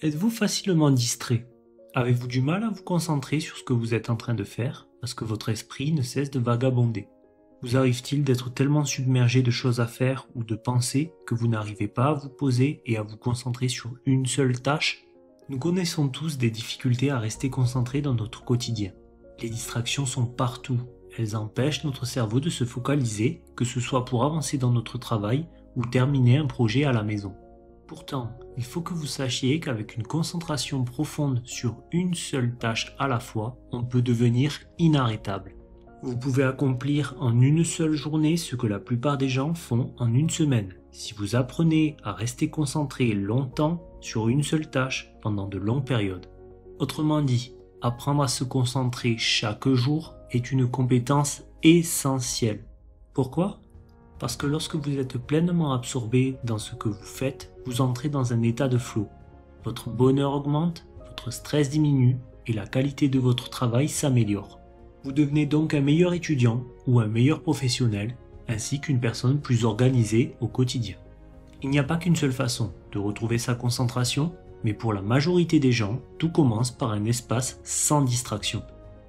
Êtes-vous facilement distrait? Avez-vous du mal à vous concentrer sur ce que vous êtes en train de faire parce que votre esprit ne cesse de vagabonder? Vous arrive-t-il d'être tellement submergé de choses à faire ou de pensées que vous n'arrivez pas à vous poser et à vous concentrer sur une seule tâche? Nous connaissons tous des difficultés à rester concentrés dans notre quotidien. Les distractions sont partout. Elles empêchent notre cerveau de se focaliser, que ce soit pour avancer dans notre travail ou terminer un projet à la maison. Pourtant, il faut que vous sachiez qu'avec une concentration profonde sur une seule tâche à la fois, on peut devenir inarrêtable. Vous pouvez accomplir en une seule journée ce que la plupart des gens font en une semaine, si vous apprenez à rester concentré longtemps sur une seule tâche pendant de longues périodes. Autrement dit, apprendre à se concentrer chaque jour est une compétence essentielle. Pourquoi ? Parce que lorsque vous êtes pleinement absorbé dans ce que vous faites, vous entrez dans un état de flow. Votre bonheur augmente, votre stress diminue et la qualité de votre travail s'améliore. Vous devenez donc un meilleur étudiant ou un meilleur professionnel, ainsi qu'une personne plus organisée au quotidien. Il n'y a pas qu'une seule façon de retrouver sa concentration, mais pour la majorité des gens, tout commence par un espace sans distraction.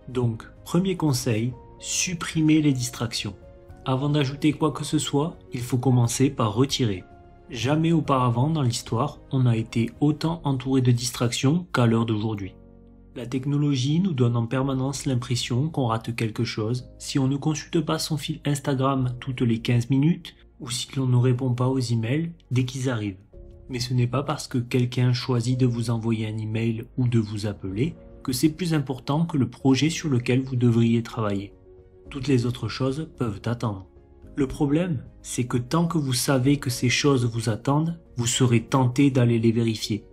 Donc, premier conseil, supprimez les distractions. Avant d'ajouter quoi que ce soit, il faut commencer par retirer. Jamais auparavant dans l'histoire, on a été autant entouré de distractions qu'à l'heure d'aujourd'hui. La technologie nous donne en permanence l'impression qu'on rate quelque chose si on ne consulte pas son fil Instagram toutes les 15 minutes ou si l'on ne répond pas aux emails dès qu'ils arrivent. Mais ce n'est pas parce que quelqu'un choisit de vous envoyer un email ou de vous appeler que c'est plus important que le projet sur lequel vous devriez travailler. Toutes les autres choses peuvent attendre. Le problème, c'est que tant que vous savez que ces choses vous attendent, vous serez tenté d'aller les vérifier.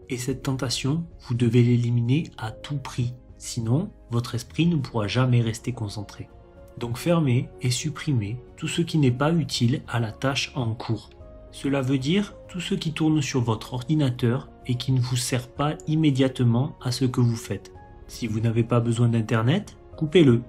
Et cette tentation, vous devez l'éliminer à tout prix. Sinon, votre esprit ne pourra jamais rester concentré. Donc fermez et supprimez tout ce qui n'est pas utile à la tâche en cours. Cela veut dire tout ce qui tourne sur votre ordinateur et qui ne vous sert pas immédiatement à ce que vous faites. Si vous n'avez pas besoin d'Internet, coupez-le.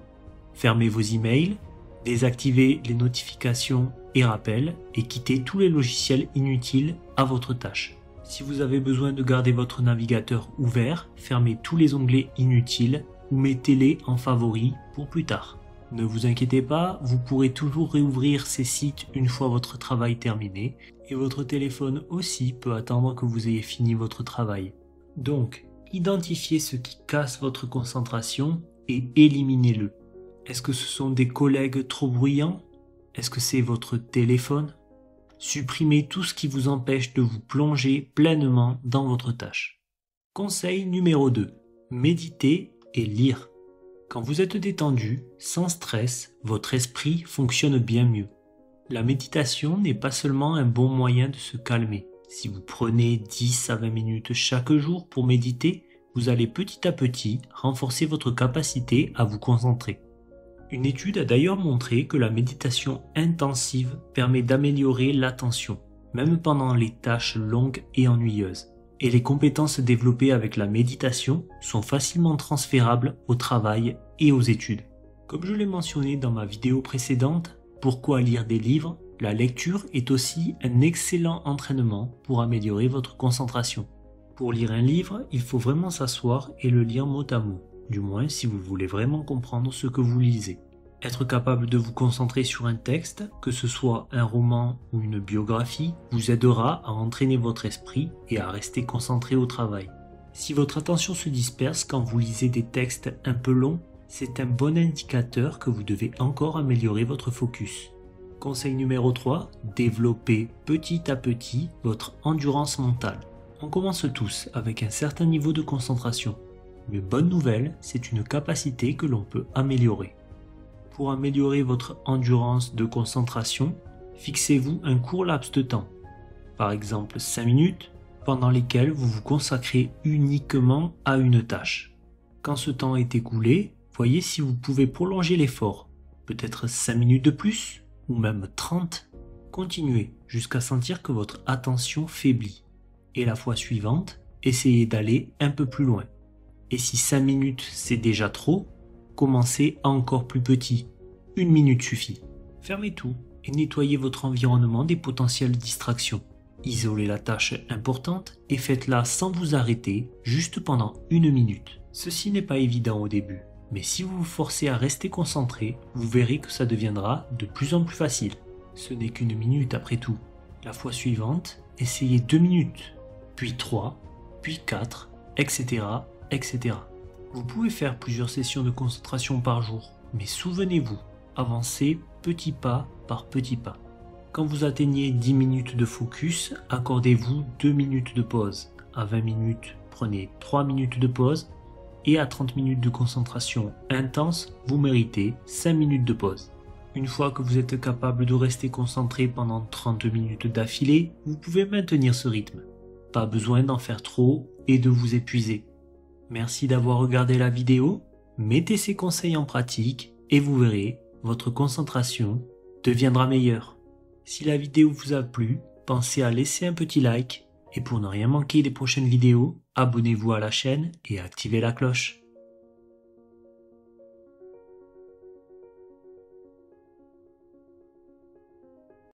Fermez vos emails, désactivez les notifications et rappels et quittez tous les logiciels inutiles à votre tâche. Si vous avez besoin de garder votre navigateur ouvert, fermez tous les onglets inutiles ou mettez-les en favoris pour plus tard. Ne vous inquiétez pas, vous pourrez toujours réouvrir ces sites une fois votre travail terminé et votre téléphone aussi peut attendre que vous ayez fini votre travail. Donc, identifiez ce qui casse votre concentration et éliminez-le. Est-ce que ce sont des collègues trop bruyants? Est-ce que c'est votre téléphone? Supprimez tout ce qui vous empêche de vous plonger pleinement dans votre tâche. Conseil numéro 2. Méditer et lire. Quand vous êtes détendu, sans stress, votre esprit fonctionne bien mieux. La méditation n'est pas seulement un bon moyen de se calmer. Si vous prenez 10 à 20 minutes chaque jour pour méditer, vous allez petit à petit renforcer votre capacité à vous concentrer. Une étude a d'ailleurs montré que la méditation intensive permet d'améliorer l'attention, même pendant les tâches longues et ennuyeuses. Et les compétences développées avec la méditation sont facilement transférables au travail et aux études. Comme je l'ai mentionné dans ma vidéo précédente, pourquoi lire des livres, la lecture est aussi un excellent entraînement pour améliorer votre concentration. Pour lire un livre, il faut vraiment s'asseoir et le lire mot à mot. Du moins si vous voulez vraiment comprendre ce que vous lisez. Être capable de vous concentrer sur un texte, que ce soit un roman ou une biographie, vous aidera à entraîner votre esprit et à rester concentré au travail. Si votre attention se disperse quand vous lisez des textes un peu longs, c'est un bon indicateur que vous devez encore améliorer votre focus. Conseil numéro 3, développez petit à petit votre endurance mentale. On commence tous avec un certain niveau de concentration. Mais bonne nouvelle, c'est une capacité que l'on peut améliorer. Pour améliorer votre endurance de concentration, fixez-vous un court laps de temps, par exemple 5 minutes, pendant lesquelles vous vous consacrez uniquement à une tâche. Quand ce temps est écoulé, voyez si vous pouvez prolonger l'effort, peut-être 5 minutes de plus, ou même 30. Continuez jusqu'à sentir que votre attention faiblit. Et la fois suivante, essayez d'aller un peu plus loin. Et si 5 minutes c'est déjà trop, commencez encore plus petit. 1 minute suffit. Fermez tout et nettoyez votre environnement des potentielles distractions. Isolez la tâche importante et faites-la sans vous arrêter, juste pendant 1 minute. Ceci n'est pas évident au début, mais si vous vous forcez à rester concentré, vous verrez que ça deviendra de plus en plus facile. Ce n'est qu'1 minute après tout. La fois suivante, essayez 2 minutes, puis 3, puis 4, etc., etc. Vous pouvez faire plusieurs sessions de concentration par jour, mais souvenez-vous, avancez petit pas par petit pas. Quand vous atteignez 10 minutes de focus, accordez-vous 2 minutes de pause. À 20 minutes, prenez 3 minutes de pause. Et à 30 minutes de concentration intense, vous méritez 5 minutes de pause. Une fois que vous êtes capable de rester concentré pendant 30 minutes d'affilée, vous pouvez maintenir ce rythme. Pas besoin d'en faire trop et de vous épuiser. Merci d'avoir regardé la vidéo, mettez ces conseils en pratique et vous verrez, votre concentration deviendra meilleure. Si la vidéo vous a plu, pensez à laisser un petit like et pour ne rien manquer des prochaines vidéos, abonnez-vous à la chaîne et activez la cloche.